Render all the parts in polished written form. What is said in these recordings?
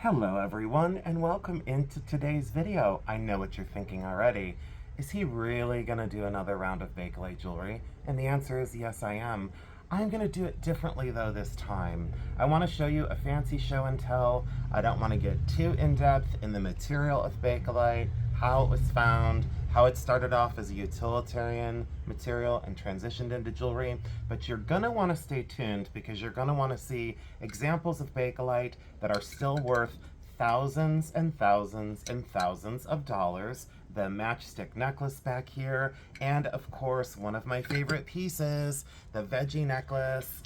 Hello everyone, and welcome into today's video. I know what you're thinking already. Is he really gonna do another round of Bakelite jewelry? And the answer is yes, I am. I'm gonna do it differently though this time. I wanna show you a fancy show and tell. I don't wanna get too in-depth in the material of Bakelite, how it was found, how it started off as a utilitarian material and transitioned into jewelry, but you're gonna wanna stay tuned because you're gonna wanna see examples of Bakelite that are still worth thousands and thousands and thousands of dollars. The matchstick necklace back here, and of course, one of my favorite pieces, the veggie necklace,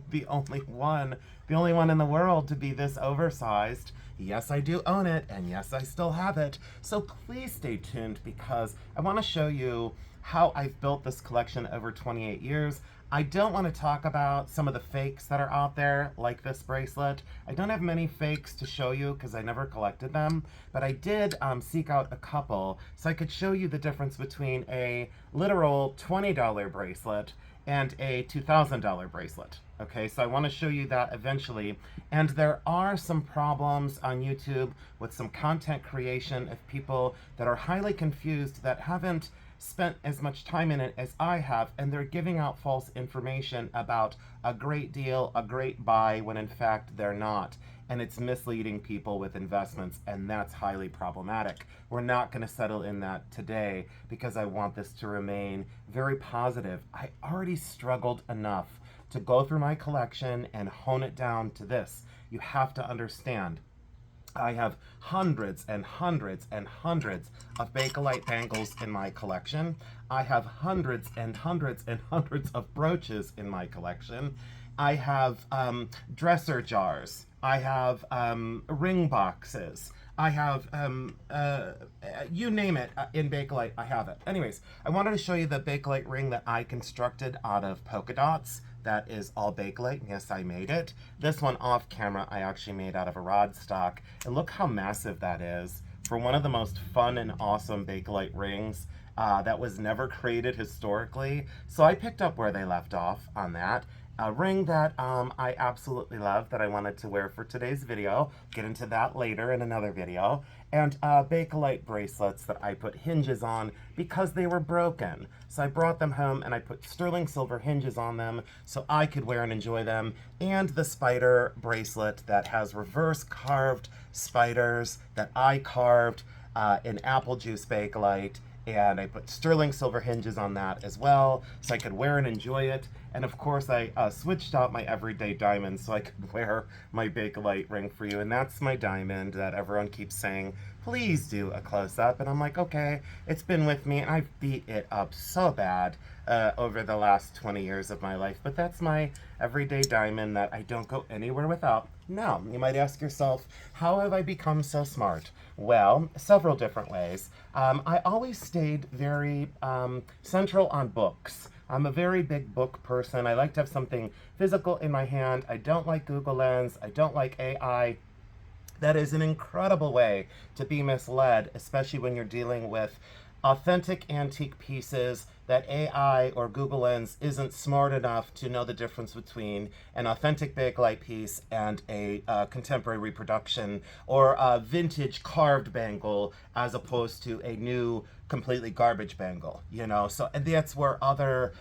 the only one in the world to be this oversized. Yes, I do own it, and yes, I still have it. So please stay tuned because I want to show you how I've built this collection over 28 years. I don't want to talk about some of the fakes that are out there, like this bracelet. I don't have many fakes to show you because I never collected them, but I did seek out a couple so I could show you the difference between a literal $20 bracelet and a $2,000 bracelet. Okay, so I want to show you that eventually. And there are some problems on YouTube with some content creation of people that are highly confused, that haven't spent as much time in it as I have, and they're giving out false information about a great deal, a great buy, when in fact they're not. And it's misleading people with investments, and that's highly problematic. We're not going to settle in that today because I want this to remain very positive. I already struggled enough to go through my collection and hone it down to this. You have to understand, I have hundreds and hundreds and hundreds of Bakelite bangles in my collection. I have hundreds and hundreds and hundreds of brooches in my collection. I have dresser jars. I have ring boxes. I have, you name it, in Bakelite, I have it. Anyways, I wanted to show you the Bakelite ring that I constructed out of polka dots. That is all Bakelite, and yes, I made it. This one off camera, I actually made out of a rod stock, and look how massive that is. For one of the most fun and awesome Bakelite rings that was never created historically. So I picked up where they left off on that. A ring that I absolutely love that I wanted to wear for today's video. Get into that later in another video. And Bakelite bracelets that I put hinges on because they were broken. So I brought them home and I put sterling silver hinges on them so I could wear and enjoy them. And the spider bracelet that has reverse carved spiders that I carved in apple juice Bakelite. And I put sterling silver hinges on that as well so I could wear and enjoy it. And of course I switched out my everyday diamonds so I could wear my Bakelite ring for you. And that's my diamond that everyone keeps saying, please do a close-up. And I'm like, okay, it's been with me and I've beat it up so bad over the last 20 years of my life. But that's my everyday diamond that I don't go anywhere without. Now, you might ask yourself, how have I become so smart? Well, several different ways. I always stayed very central on books. I'm a very big book person. I like to have something physical in my hand. I don't like Google Lens. I don't like AI. That is an incredible way to be misled, especially when you're dealing with authentic antique pieces that AI or Google Lens isn't smart enough to know the difference between an authentic Bakelite piece and a contemporary reproduction or a vintage carved bangle as opposed to a new completely garbage bangle, you know. So and that's where other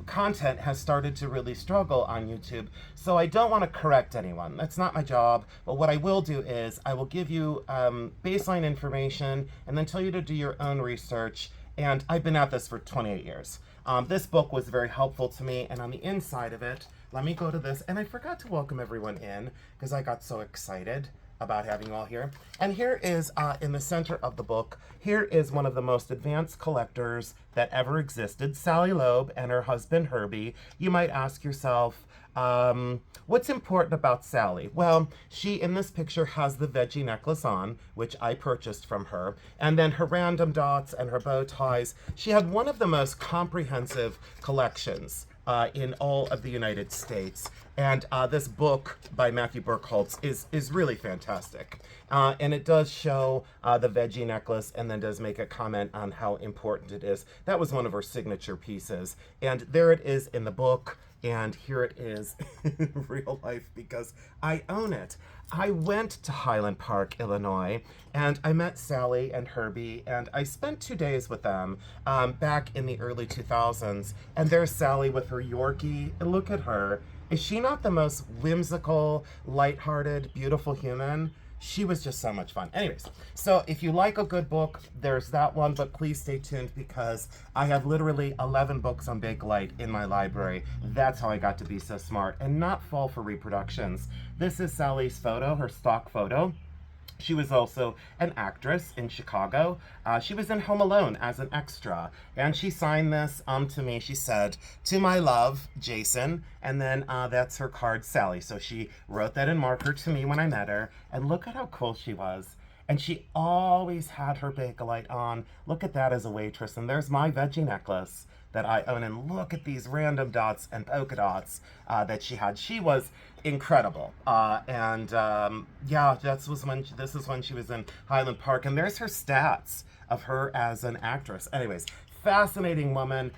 content has started to really struggle on YouTube. So I don't want to correct anyone. That's not my job. But what I will do is I will give you baseline information and then tell you to do your own research. And I've been at this for 28 years. This book was very helpful to me, and on the inside of it, let me go to this. And I forgot to welcome everyone in because I got so excited about having you all here. And here is, in the center of the book, here is one of the most advanced collectors that ever existed, Sally Loeb and her husband Herbie. You might ask yourself, what's important about Sally? Well, she in this picture has the veggie necklace on, which I purchased from her, and then her random dots and her bow ties. She had one of the most comprehensive collections in all of the United States. And this book by Matthew Burkholtz is really fantastic. And it does show the veggie necklace and then does make a comment on how important it is. That was one of her signature pieces. And there it is in the book. and here it is in real life because I own it. I went to Highland Park, Illinois, and I met Sally and Herbie, and I spent 2 days with them back in the early 2000s. And there's Sally with her Yorkie. And look at her. Is she not the most whimsical, lighthearted, beautiful human? She was just so much fun. Anyways, so if you like a good book, there's that one, but please stay tuned because I have literally 11 books on Bakelite in my library. That's how I got to be so smart and not fall for reproductions. This is Sally's photo, her stock photo. She was also an actress in Chicago. She was in Home Alone as an extra. And she signed this to me. She said, "To my love, Jason." And then that's her card, Sally. So she wrote that in marker to me when I met her. And look at how cool she was. And she always had her Bakelite on. Look at that as a waitress. And there's my veggie necklace that I own. And look at these random dots and polka dots that she had. She was incredible. Yeah, this is when she was in Highland Park. And there's her stats of her as an actress. Anyways, fascinating woman.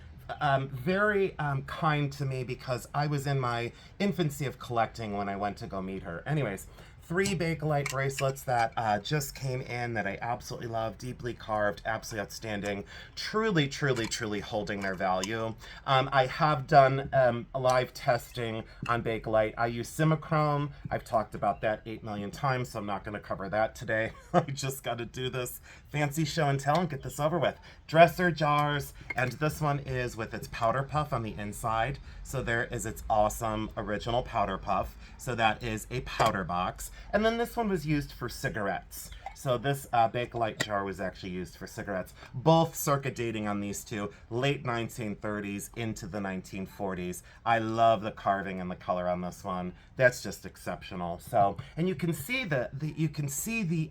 Very kind to me because I was in my infancy of collecting when I went to go meet her. Anyways, 3 Bakelite bracelets that just came in that I absolutely love, deeply carved, absolutely outstanding, truly, truly, truly holding their value. I have done a live testing on Bakelite. I use Simichrome. I've talked about that 8 million times, so I'm not going to cover that today. I just got to do this fancy show and tell and get this over with. Dresser jars, and this one is with its powder puff on the inside. So there is its awesome original powder puff. So that is a powder box. And then this one was used for cigarettes. So this Bakelite jar was actually used for cigarettes. Both circa dating on these two, late 1930s into the 1940s. I love the carving and the color on this one. That's just exceptional. So, and you can see the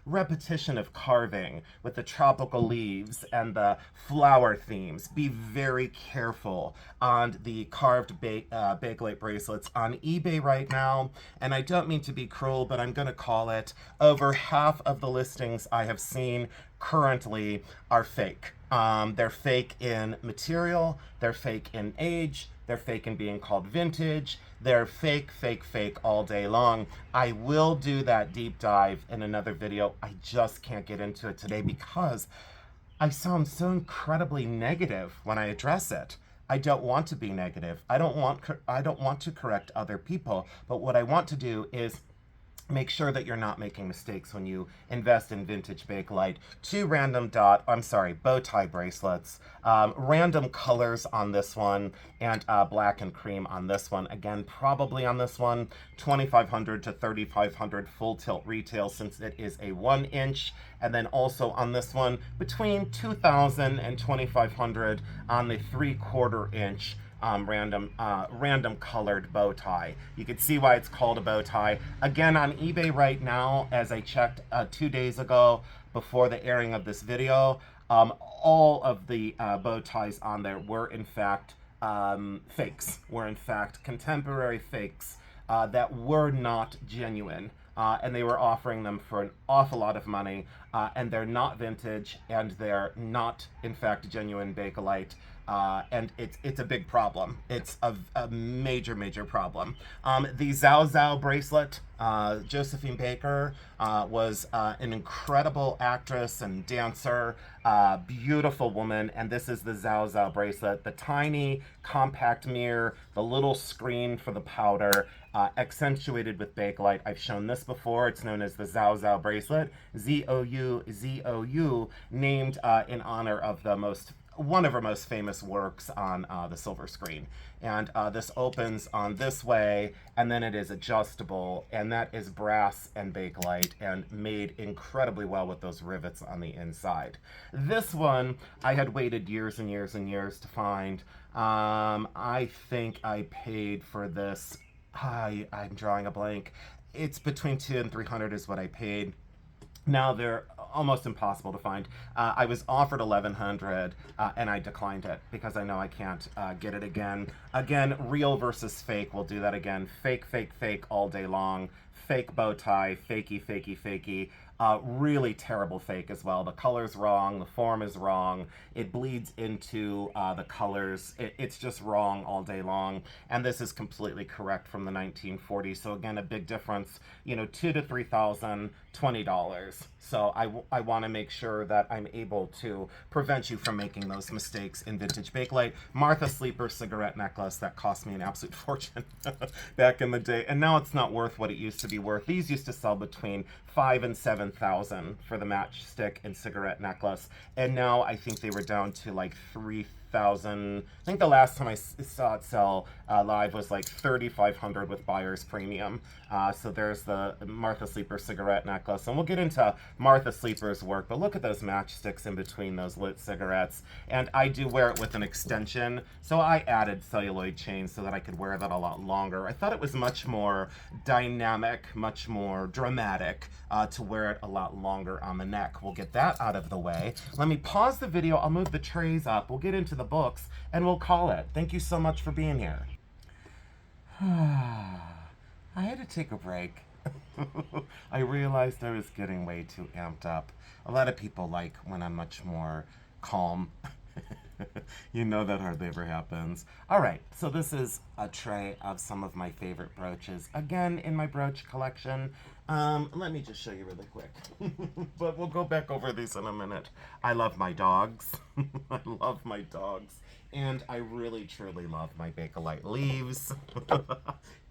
repetition of carving with the tropical leaves and the flower themes. Be very careful on the carved Bakelite bracelets on eBay right now. And I don't mean to be cruel, but I'm going to call it over half of the listings I have seen currently are fake. They're fake in material, they're fake in age, they're fake in being called vintage, they're fake, fake, fake all day long. I will do that deep dive in another video. I just can't get into it today because I sound so incredibly negative when I address it. I don't want to be negative. I don't want to correct other people, but what I want to do is make sure that you're not making mistakes when you invest in vintage Bakelite. 2 random bow tie bracelets, random colors on this one, and black and cream on this one. Again, probably on this one, $2,500 to $3,500 full tilt retail since it is a 1-inch. And then also on this one, between $2,000 and $2,500 on the 3/4 inch random colored bow tie. You can see why it's called a bow tie. Again, on eBay right now, as I checked 2 days ago before the airing of this video, all of the bow ties on there were in fact fakes, were in fact contemporary fakes that were not genuine. And they were offering them for an awful lot of money, and they're not vintage, and they're not, in fact, genuine Bakelite. And it's a big problem. It's a major, major problem. The Zhao Zhao bracelet, Josephine Baker was an incredible actress and dancer, beautiful woman, and this is the Zhao Zhao bracelet. The tiny, compact mirror, the little screen for the powder, accentuated with Bakelite. I've shown this before. It's known as the Zhao Zhao bracelet, Z-O-U, Z-O-U, named in honor of one of her most famous works on the silver screen. And this opens on this way, and then it is adjustable, and that is brass and Bakelite, and made incredibly well with those rivets on the inside. This one, I had waited years and years and years to find. I think I paid for this, I'm drawing a blank. It's between $200 and $300 is what I paid. Now they're almost impossible to find. I was offered $1,100 and I declined it because I know I can't get it again. Again, real versus fake. We'll do that again. Fake, fake, fake all day long. fake bow tie, fakey, fakey, fakey. Really terrible fake as well. The color's wrong, the form is wrong. It bleeds into the colors. It's just wrong all day long. And this is completely correct from the 1940s. So again, a big difference, you know, $2,000 to $3,000, $20. So I want to make sure that I'm able to prevent you from making those mistakes in vintage Bakelite. Martha Sleeper cigarette necklace that cost me an absolute fortune back in the day, and now it's not worth what it used to be worth. These used to sell between $5,000 and $7,000 for the matchstick and cigarette necklace, and now I think they were down to like $3,000. I think the last time I saw it sell live was like $3,500 with buyer's premium. So there's the Martha Sleeper cigarette necklace, and we'll get into Martha Sleeper's work, but look at those matchsticks in between those lit cigarettes. And I do wear it with an extension, so I added celluloid chains so that I could wear that a lot longer. I thought it was much more dynamic, much more dramatic to wear it a lot longer on the neck. We'll get that out of the way. Let me pause the video. I'll move the trays up. We'll get into the books and we'll call it. Thank you so much for being here. I had to take a break. I realized I was getting way too amped up. A lot of people like when I'm much more calm. You know that hardly ever happens. All right, so this is a tray of some of my favorite brooches. Again, in my brooch collection. Let me just show you really quick. But we'll go back over these in a minute. I love my dogs. I love my dogs. And I really, truly love my Bakelite leaves.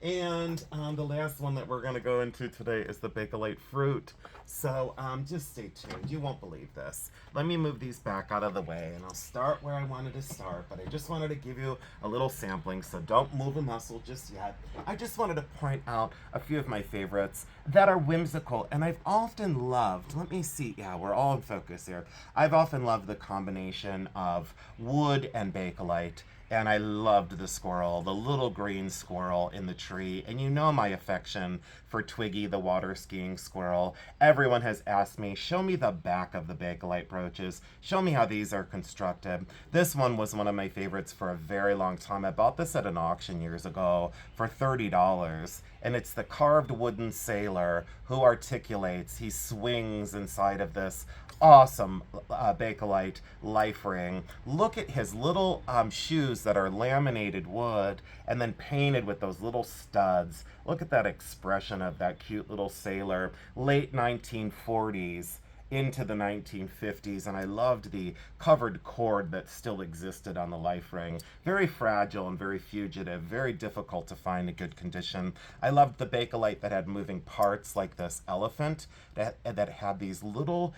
And the last one that we're going to go into today is the Bakelite fruit. So just stay tuned. You won't believe this. Let me move these back out of the way, and I'll start where I wanted to start. But I just wanted to give you a little sampling, so don't move a muscle just yet. I just wanted to point out a few of my favorites that are whimsical, and I've often loved, let me see, yeah, we're all in focus here. I've often loved the combination of wood and Bakelite. And I loved the squirrel, the little green squirrel in the tree. And you know my affection for Twiggy, the water skiing squirrel. Everyone has asked me, show me the back of the Bakelite brooches. Show me how these are constructed. This one was one of my favorites for a very long time. I bought this at an auction years ago for $30. And it's the carved wooden sailor who articulates. He swings inside of this awesome Bakelite life ring. Look at his little shoes that are laminated wood and then painted with those little studs. Look at that expression of that cute little sailor. Late 1940s into the 1950s, and I loved the covered cord that still existed on the life ring. Very fragile and very fugitive, very difficult to find in good condition. I loved the Bakelite that had moving parts like this elephant that had these little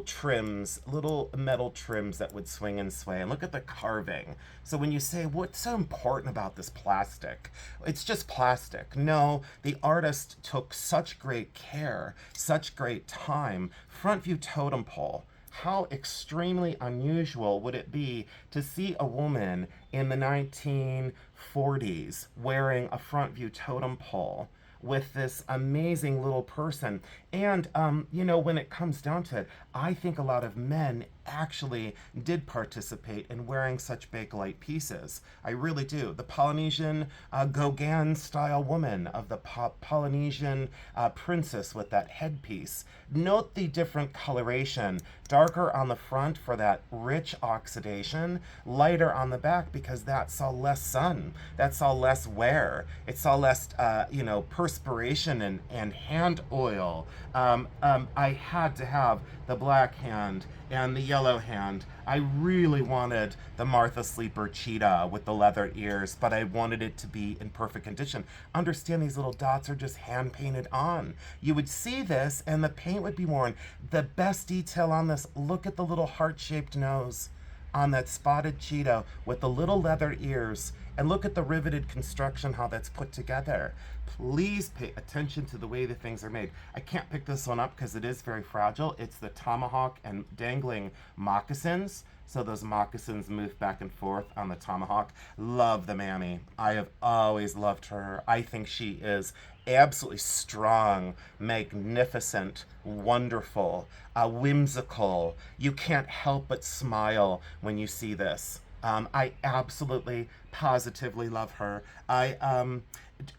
trims, little metal trims that would swing and sway. And look at the carving. So when you say, what's so important about this plastic? It's just plastic. No, the artist took such great care, such great time. Front view totem pole. How extremely unusual would it be to see a woman in the 1940s wearing a front view totem pole with this amazing little person? And, you know, when it comes down to it, I think a lot of men actually did participate in wearing such Bakelite pieces. I really do. The Polynesian Gauguin style woman of the Polynesian princess with that headpiece. Note the different coloration. Darker on the front for that rich oxidation, lighter on the back because that saw less sun, that saw less wear, it saw less, you know, perspiration and hand oil. I had to have the black hand and the yellow hand. I really wanted the Martha Sleeper cheetah with the leather ears, but I wanted it to be in perfect condition. Understand these little dots are just hand painted on. You would see this and the paint would be worn. The best detail on this, look at the little heart-shaped nose on that spotted cheetah with the little leather ears, and look at the riveted construction, how that's put together. Please pay attention to the way the things are made. I can't pick this one up because it is very fragile. It's the tomahawk and dangling moccasins. So those moccasins move back and forth on the tomahawk. Love the mammy. I have always loved her. I think she is absolutely strong, magnificent, wonderful, whimsical. You can't help but smile when you see this. I absolutely, positively love her.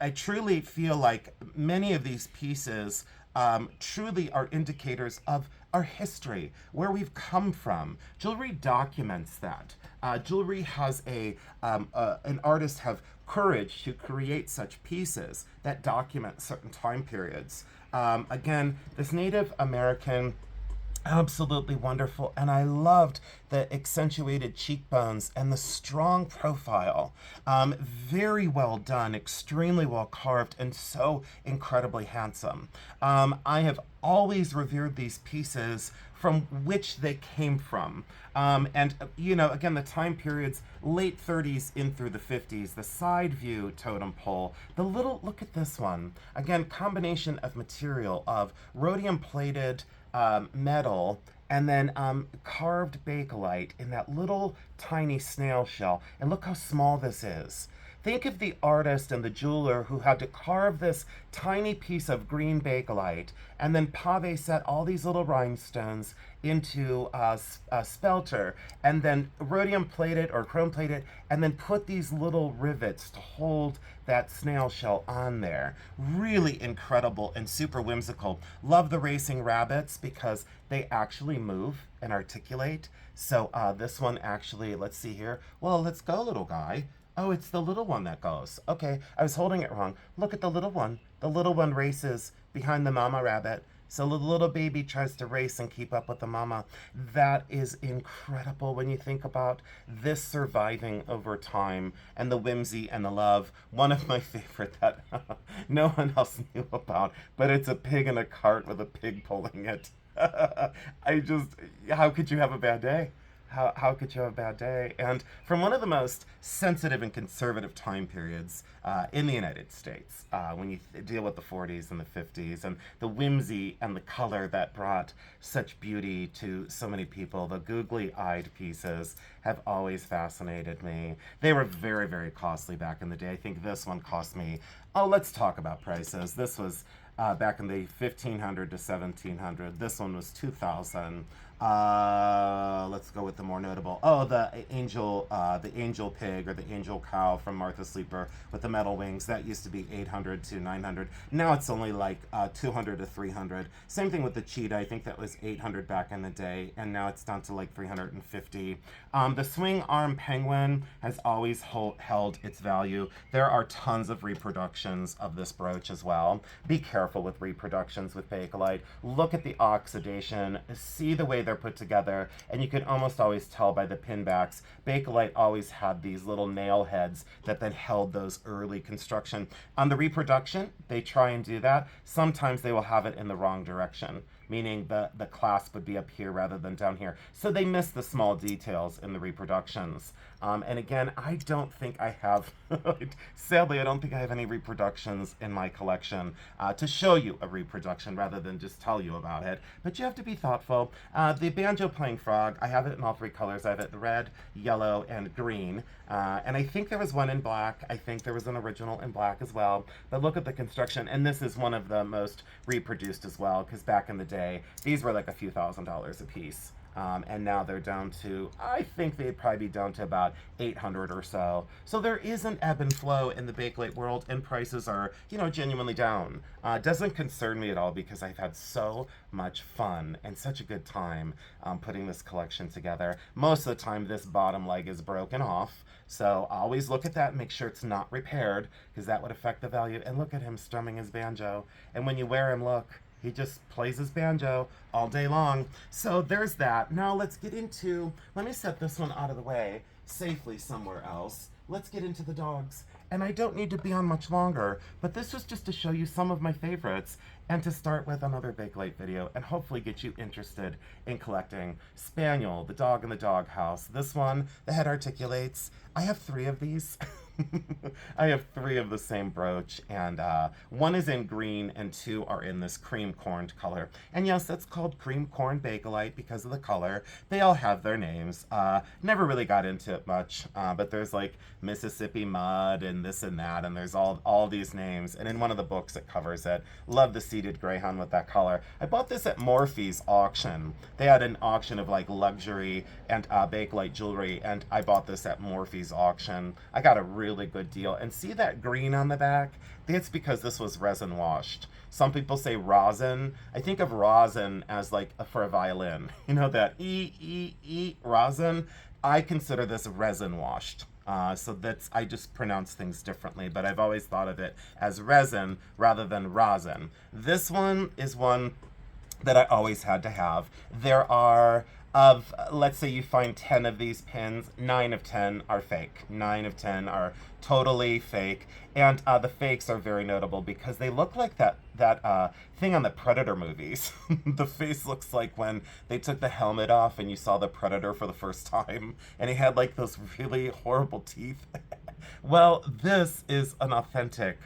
I truly feel like many of these pieces truly are indicators of our history, where we've come from. Jewelry documents that. Jewelry has an artist have courage to create such pieces that document certain time periods. Again, this Native American, absolutely wonderful. And I loved the accentuated cheekbones and the strong profile. Very well done, extremely well carved, and so incredibly handsome. I have always revered these pieces from which they came from. Again, the time periods, late 30s in through the 50s, the side view totem pole, look at this one. Again, combination of material of rhodium plated metal, and then carved bakelite in that little tiny snail shell. And look how small this is. Think of the artist and the jeweler who had to carve this tiny piece of green bakelite and then pave set all these little rhinestones into a spelter, and then rhodium plated or chrome plated, and then put these little rivets to hold that snail shell on there. Really incredible and super whimsical. Love the racing rabbits because they actually move and articulate. So this one actually, let's see here. Well, let's go, little guy. Oh, it's the little one that goes. Okay, I was holding it wrong. Look at the little one. The little one races behind the mama rabbit. So the little baby tries to race and keep up with the mama. That is incredible when you think about this surviving over time and the whimsy and the love. One of my favorite that no one else knew about, but it's a pig in a cart with a pig pulling it. How could you have a bad day? How could you have a bad day? And from one of the most sensitive and conservative time periods in the United States, when you deal with the 40s and the 50s, and the whimsy and the color that brought such beauty to so many people, the googly-eyed pieces have always fascinated me. They were very, very costly back in the day. I think this one cost me, let's talk about prices. This was back in the 1500 to 1700. This one was 2000. Let's go with the more notable. Oh, the angel pig or the angel cow from Martha Sleeper with the metal wings. That used to be 800 to 900. Now it's only like 200 to 300. Same thing with the cheetah. I think that was 800 back in the day, and now it's down to like 350. The swing arm penguin has always held its value. There are tons of reproductions of this brooch as well. Be careful with reproductions with Bakelite. Look at the oxidation. See the way they're put together, and you can almost always tell by the pinbacks. Bakelite always had these little nail heads that then held those early construction. On the reproduction, they try and do that. Sometimes they will have it in the wrong direction, meaning the clasp would be up here rather than down here. So they miss the small details in the reproductions. And again, I don't think I have, sadly, I don't think I have any reproductions in my collection to show you a reproduction rather than just tell you about it. But you have to be thoughtful. The banjo playing frog, I have it in all three colors. I have it in red, yellow, and green. And I think there was one in black. I think there was an original in black as well. But look at the construction. And this is one of the most reproduced as well, because back in the day, these were like a few $1,000s a piece. And now they're down to, I think they'd probably be down to about 800 or so. So there is an ebb and flow in the Bakelite world, and prices are, genuinely down. Doesn't concern me at all because I've had so much fun and such a good time putting this collection together. Most of the time, this bottom leg is broken off. So always look at that and make sure it's not repaired, because that would affect the value. And look at him strumming his banjo. And when you wear him, look, he just plays his banjo all day long. So there's that. Now let's get into, let me set this one out of the way safely somewhere else. Let's get into the dogs. And I don't need to be on much longer, but this was just to show you some of my favorites and to start with another Bakelite video and hopefully get you interested in collecting. Spaniel, the dog in the doghouse. This one, the head articulates. I have 3 of these. I have 3 of the same brooch, and 1 is in green and 2 are in this cream corned color. And yes, that's called cream corn Bakelite because of the color. They all have their names. Never really got into it much, but there's like Mississippi Mud and this and that, and there's all these names. And in one of the books it covers it. Love the seated greyhound with that color. I bought this at Morphe's auction. They had an auction of like luxury and Bakelite jewelry, and I bought this at Morphe's auction. I got a really really good deal. And see that green on the back? That's because this was resin washed. Some people say rosin. I think of rosin as like for a violin. You know that rosin? I consider this resin washed. So that's, I just pronounce things differently, but I've always thought of it as resin rather than rosin. This one is one that I always had to have. There are, let's say you find 10 of these pins, 9 of 10 are fake. 9 of 10 are totally fake. And the fakes are very notable because they look like that thing on the Predator movies. The face looks like when they took the helmet off and you saw the Predator for the first time, and he had like those really horrible teeth. Well, this is an authentic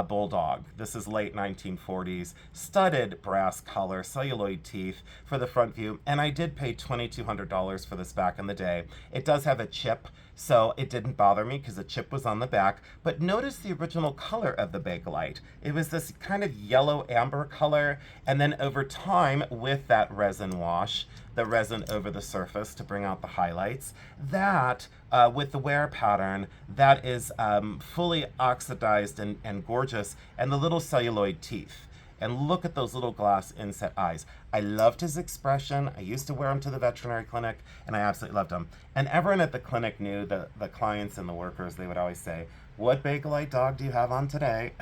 bulldog. This is late 1940s, studded brass color, celluloid teeth for the front view, and I did pay $2,200 for this back in the day. It does have a chip, so it didn't bother me because the chip was on the back, but notice the original color of the Bakelite. It was this kind of yellow amber color, and then over time with that resin wash, the resin over the surface to bring out the highlights, that with the wear pattern, that is fully oxidized and gorgeous, and the little celluloid teeth. And look at those little glass inset eyes. I loved his expression. I used to wear him to the veterinary clinic, and I absolutely loved him. And everyone at the clinic knew, the clients and the workers, they would always say, "What Bakelite dog do you have on today?"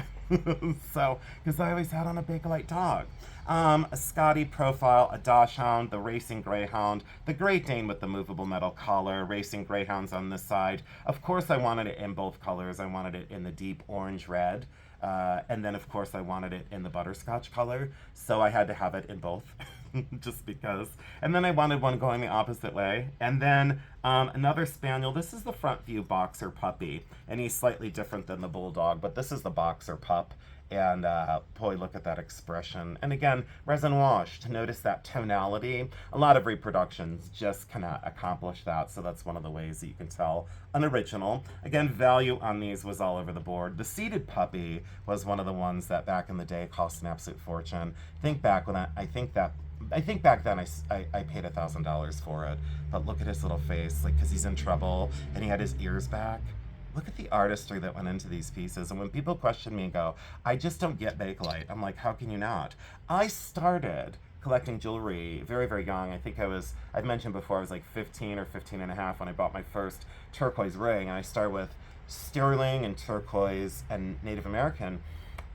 So, because I always had on a Bakelite dog. A Scotty profile, a Dachshund, the Racing Greyhound, the Great Dane with the movable metal collar, Racing Greyhounds on this side. Of course, I wanted it in both colors. I wanted it in the deep orange red. And then, of course, I wanted it in the butterscotch color, so I had to have it in both, just because. And then I wanted one going the opposite way. And then another Spaniel. This is the front view boxer puppy, and he's slightly different than the Bulldog, but this is the boxer pup. And boy, look at that expression. And again, resin washed. Notice that tonality. A lot of reproductions just cannot accomplish that, so that's one of the ways that you can tell an original. Again, value on these was all over the board. The seated puppy was one of the ones that back in the day cost an absolute fortune. Think back when I think back then I paid $1,000 for it. But look at his little face, like, because he's in trouble and he had his ears back. Look at the artistry that went into these pieces. And when people question me and go, "I just don't get Bakelite," I'm like, how can you not? I started collecting jewelry very, very young. I think I've mentioned before, I was like 15 or 15 and a half when I bought my first turquoise ring. And I started with sterling and turquoise and Native American.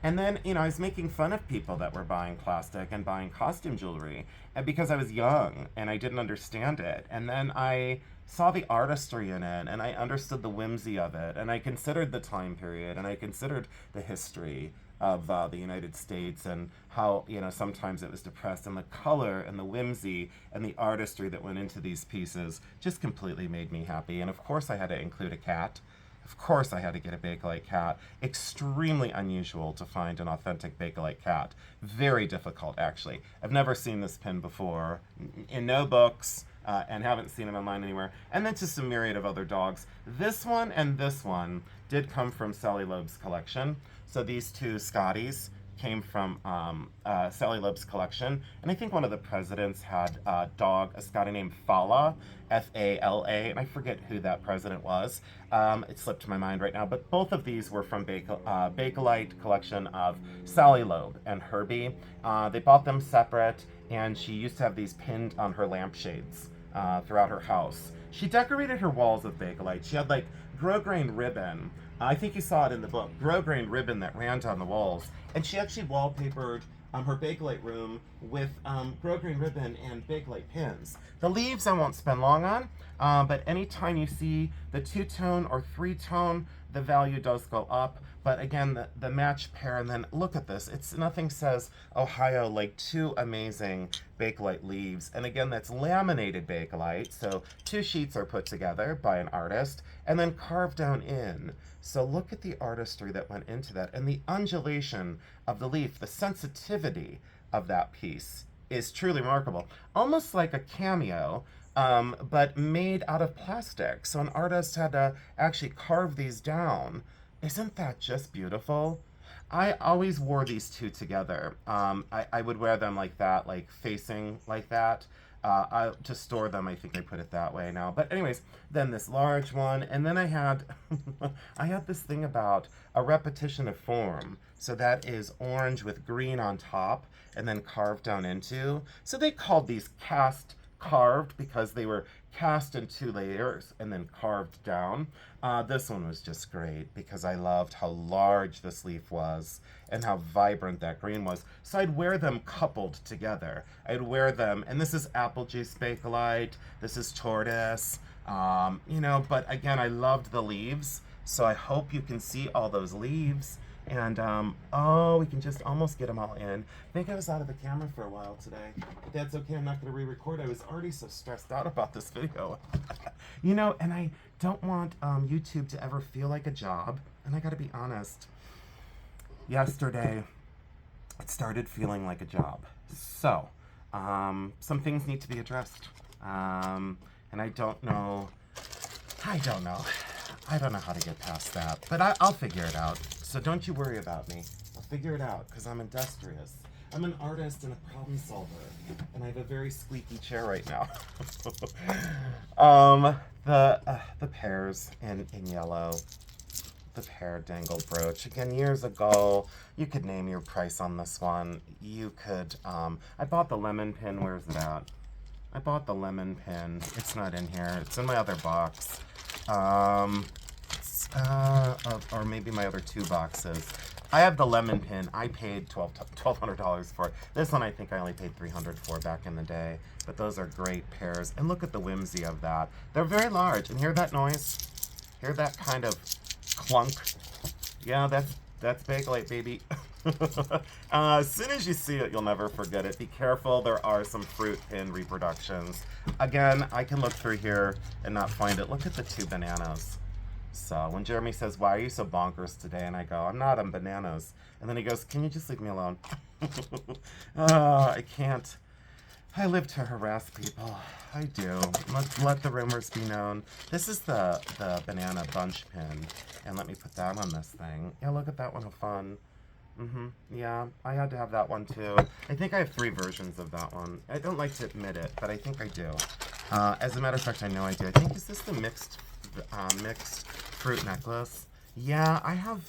And then, I was making fun of people that were buying plastic and buying costume jewelry, and because I was young and I didn't understand it. And then I saw the artistry in it, and I understood the whimsy of it, and I considered the time period, and I considered the history of the United States and how, sometimes it was depressed, and the color and the whimsy and the artistry that went into these pieces just completely made me happy. And of course I had to include a cat. Of course I had to get a Bakelite cat. Extremely unusual to find an authentic Bakelite cat. Very difficult, actually. I've never seen this pin before, in no books, and haven't seen him online anywhere. And then just a myriad of other dogs. This one and this one did come from Sally Loeb's collection. So these two Scotties came from Sally Loeb's collection. And I think one of the presidents had a Scotty named Fala, F-A-L-A, and I forget who that president was. It slipped my mind right now, but both of these were from Bakelite collection of Sally Loeb and Herbie. They bought them separate, and she used to have these pinned on her lampshades throughout her house. She decorated her walls with Bakelite. She had like grosgrain ribbon. I think you saw it in the book. Grosgrain ribbon that ran down the walls. And she actually wallpapered her Bakelite room with grosgrain ribbon and Bakelite pins. The leaves I won't spend long on, but anytime you see the 2-tone or 3-tone, the value does go up. But again, the match pair, and then look at this. Nothing says Ohio like two amazing Bakelite leaves. And again, that's laminated Bakelite. So 2 sheets are put together by an artist and then carved down in. So look at the artistry that went into that, and the undulation of the leaf, the sensitivity of that piece is truly remarkable. Almost like a cameo, but made out of plastic. So an artist had to actually carve these down. Isn't that just beautiful? I always wore these two together. I would wear them like that, like facing like that. To store them, I think I put it that way now. But anyways, then this large one, and then I had I had this thing about a repetition of form. So that is orange with green on top and then carved down into. So they called these cast carved because they were cast in 2 layers and then carved down. This one was just great because I loved how large this leaf was and how vibrant that green was. So I'd wear them coupled together. I'd wear them, and this is apple juice bakelite, this is tortoise, you know, but again, I loved the leaves. So I hope you can see all those leaves. And, oh, we can just almost get them all in. I think I was out of the camera for a while today. But that's okay, I'm not going to re-record. I was already so stressed out about this video. You know, and I don't want YouTube to ever feel like a job. And I got to be honest. Yesterday, it started feeling like a job. So, some things need to be addressed. And I don't know how to get past that. But I'll figure it out. So don't you worry about me. I'll figure it out because I'm industrious. I'm an artist and a problem solver. And I have a very squeaky chair right now. The pears in yellow. The pear dangled brooch. Again, years ago, you could name your price on this one. You could, I bought the lemon pin. Where's it at? I bought the lemon pin. It's not in here. It's in my other box. Or maybe my other 2 boxes. I have the lemon pin. I paid $1,200 for it. This one I think I only paid $300 for back in the day. But those are great pears. And look at the whimsy of that. They're very large. And hear that noise? Hear that kind of clunk? Yeah, that's Bakelite, baby. As soon as you see it, you'll never forget it. Be careful, there are some fruit pin reproductions. Again, I can look through here and not find it. Look at the 2 bananas. So when Jeremy says, why are you so bonkers today? And I go, I'm not, I'm bananas. And then he goes, can you just leave me alone? I can't. I live to harass people. I do. Let the rumors be known. This is the banana bunch pin. And let me put that on this thing. Yeah, look at that one, how fun. Yeah, I had to have that one too. I think I have 3 versions of that one. I don't like to admit it, but I think I do. As a matter of fact, I know I do. I think, is this the mixed fruit necklace? Yeah, I have,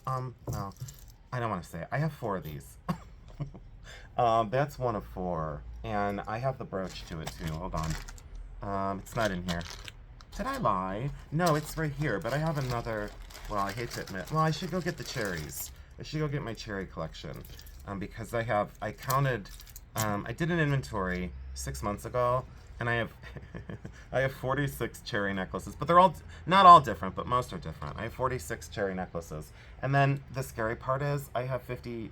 no, I don't want to say it. I have 4 of these. That's one of 4. And I have the brooch to it too. Hold on. It's not in here. Did I lie? No, it's right here, but I have another, well, I hate to admit, well, I should go get the cherries. I should go get my cherry collection. Because I counted, I did an inventory 6 months ago, and I have I have 46 cherry necklaces, but they're all not all different, but most are different. I have 46 cherry necklaces. And then the scary part is I have 51.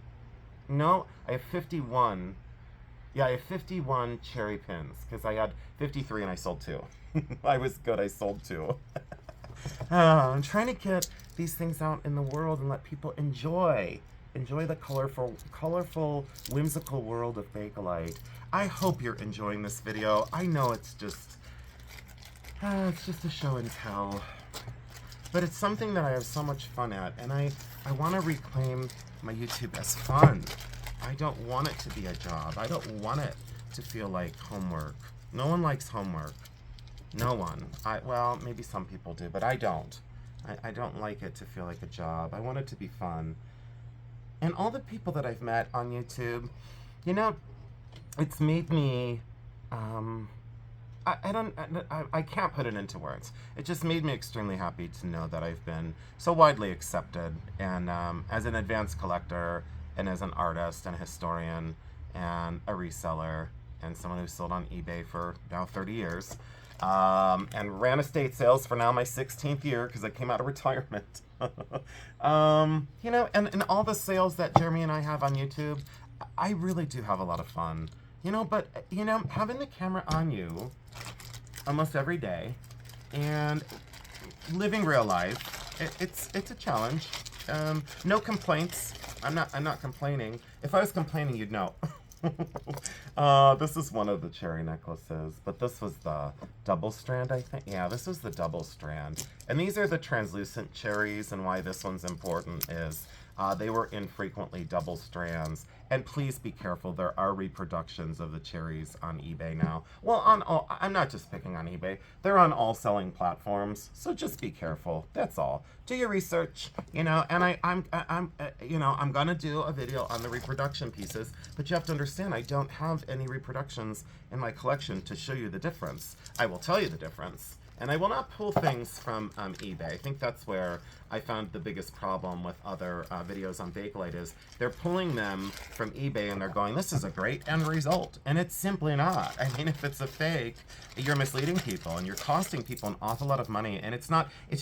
Yeah, I have 51 cherry pins because I had 53 and I sold 2. I was good, I sold 2. I'm trying to get these things out in the world and let people enjoy the colorful, whimsical world of Bakelite. I hope you're enjoying this video. I know it's just a show and tell, but it's something that I have so much fun at, and I want to reclaim my YouTube as fun. I don't want it to be a job. I don't want it to feel like homework. No one likes homework. No one. Well, maybe some people do, but I don't. I don't like it to feel like a job. I want it to be fun. And all the people that I've met on YouTube, you know, it's made me, I can't put it into words. It just made me extremely happy to know that I've been so widely accepted, and as an advanced collector, and as an artist and a historian and a reseller and someone who sold on eBay for now 30 years, and ran estate sales for now my 16th year because I came out of retirement. You know, and all the sales that Jeremy and I have on YouTube, I really do have a lot of fun. You know, but, you know, having the camera on you almost every day and living real life, it's a challenge. No complaints. I'm not complaining. If I was complaining, you'd know. This is one of the cherry necklaces, but this was the double strand, I think. Yeah, this was the double strand. And these are the translucent cherries, and why this one's important is They were infrequently double strands. And please be careful, there are reproductions of the cherries on eBay now. Well, I'm not just picking on eBay. They're on all selling platforms, so just be careful. That's all. Do your research, and I'm gonna do a video on the reproduction pieces, but you have to understand I don't have any reproductions in my collection to show you the difference. I will tell you the difference. And I will not pull things from eBay. I think that's where I found the biggest problem with other videos on Bakelite is they're pulling them from eBay and they're going, this is a great end result. And it's simply not. I mean, if it's a fake, you're misleading people and you're costing people an awful lot of money, and it's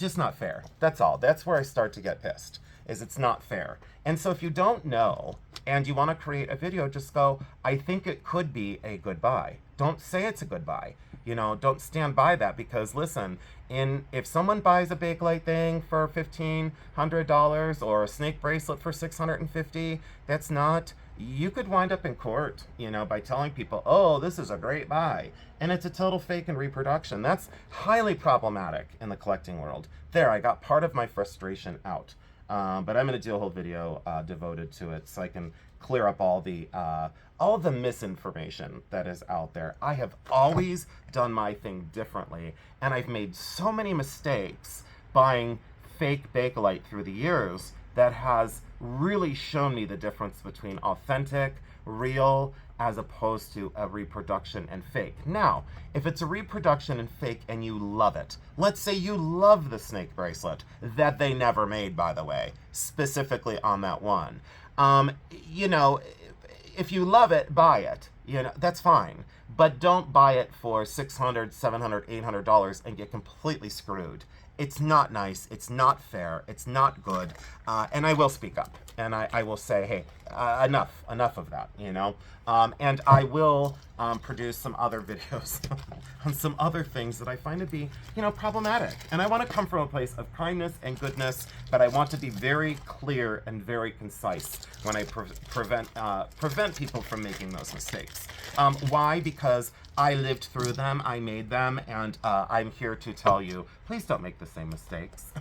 just not fair. That's all. That's where I start to get pissed, is it's not fair. And so if you don't know and you want to create a video, just go, I think it could be a good buy. Don't say it's a good buy. Don't stand by that, because listen, if someone buys a Bakelite thing for $1,500 or a snake bracelet for $650, you could wind up in court, by telling people, oh, this is a great buy, and it's a total fake and reproduction. That's highly problematic in the collecting world. There, I got part of my frustration out. But I'm going to do a whole video devoted to it so I can clear up all the misinformation that is out there. I have always done my thing differently, and I've made so many mistakes buying fake Bakelite through the years that has really shown me the difference between authentic, real, as opposed to a reproduction and fake. Now, if it's a reproduction and fake and you love it, let's say you love the snake bracelet that they never made, by the way, specifically on that one. If you love it, buy it. That's fine. But don't buy it for $600, $700, $800 and get completely screwed. It's not nice, it's not fair, it's not good, and I will speak up, and I will say, hey, enough of that, and I will produce some other videos on some other things that I find to be, problematic, and I want to come from a place of kindness and goodness, but I want to be very clear and very concise when I prevent people from making those mistakes. Why? Because I lived through them, I made them, and I'm here to tell you, please don't make the same mistakes.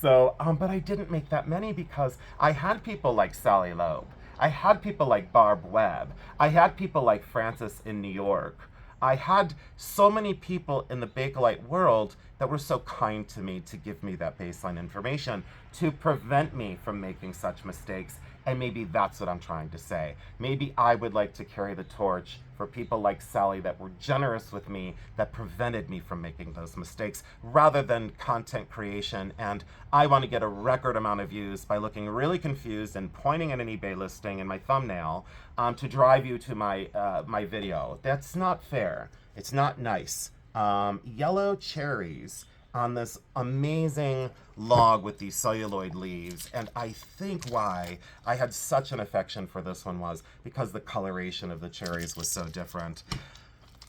So, but I didn't make that many because I had people like Sally Loeb. I had people like Barb Webb. I had people like Frances in New York. I had so many people in the Bakelite world that were so kind to me to give me that baseline information to prevent me from making such mistakes. And maybe that's what I'm trying to say. Maybe I would like to carry the torch for people like Sally that were generous with me, that prevented me from making those mistakes, rather than content creation. And I want to get a record amount of views by looking really confused and pointing at an eBay listing in my thumbnail to drive you to my video. That's not fair. It's not nice. Yellow cherries on this amazing log with these celluloid leaves, and I think why I had such an affection for this one was because the coloration of the cherries was so different.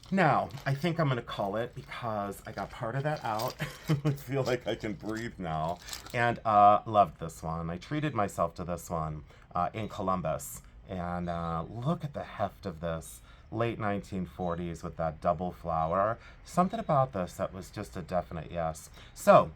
Now, I think I'm going to call it because I got part of that out. I feel like I can breathe now, and loved this one. I treated myself to this one in Columbus, and look at the heft of this. Late 1940s with that double flower. Something about this that was just a definite yes. So,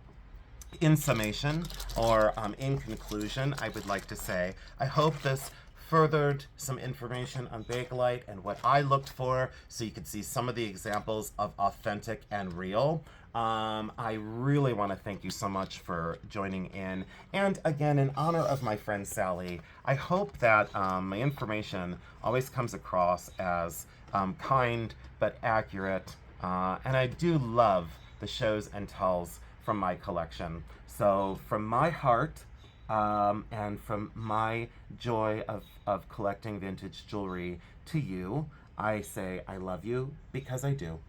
in summation, or in conclusion, I would like to say, I hope this furthered some information on Bakelite and what I looked for, so you could see some of the examples of authentic and real. I really want to thank you so much for joining in. And again, in honor of my friend Sally, I hope that my information always comes across as kind but accurate. And I do love the shows and tells from my collection. So from my heart and from my joy of collecting vintage jewelry to you, I say I love you because I do.